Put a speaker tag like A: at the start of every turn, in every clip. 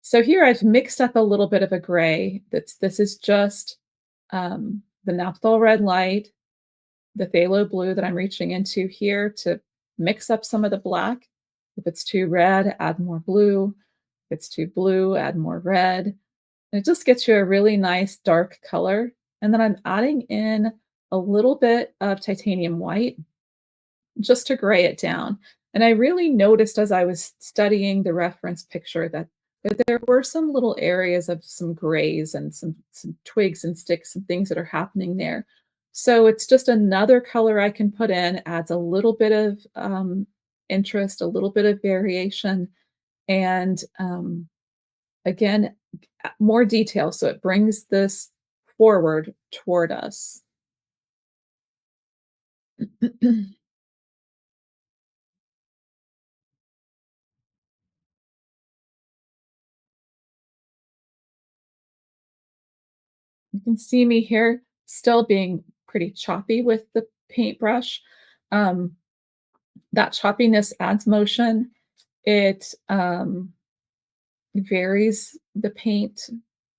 A: So here I've mixed up a little bit of a gray. This is just the naphthol red light, the phthalo blue that I'm reaching into here to mix up some of the black. If it's too red, add more blue. If it's too blue, add more red. And it just gets you a really nice dark color. And then I'm adding in a little bit of titanium white just to gray it down. And I really noticed as I was studying the reference picture that there were some little areas of some grays and some twigs and sticks and things that are happening there. So it's just another color I can put in, adds a little bit of interest, a little bit of variation, and again, more detail. So it brings this forward toward us. You can see me here still being pretty choppy with the paintbrush. Um, that choppiness adds motion. It varies the paint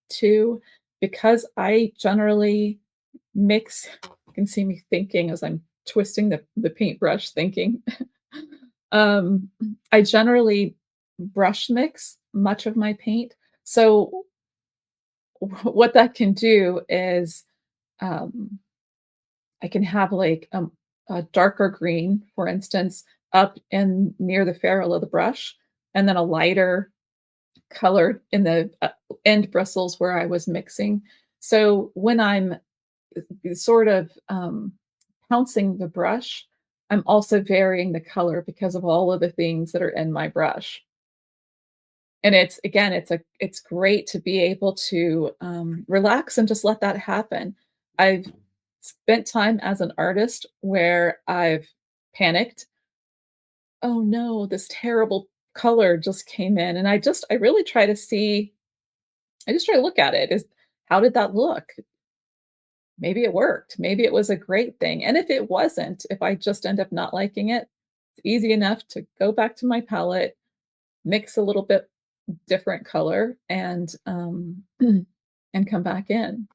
A: too, because I generally mix. You can see me thinking as I'm twisting the paintbrush, thinking. um, I generally brush mix much of my paint. So what that can do is um, I can have like a darker green, for instance, up and near the ferrule of the brush, and then a lighter color in the end bristles where I was mixing. So when I'm sort of pouncing the brush, I'm also varying the color because of all of the things that are in my brush. And it's again, it's great to be able to relax and just let that happen. I've spent time as an artist where I've panicked. Oh no, this terrible color just came in. And I really try to see, I just try to look at it is how did that look? Maybe it worked. Maybe it was a great thing. And if it wasn't, if I just end up not liking it, it's easy enough to go back to my palette, mix a little bit different color and come back in.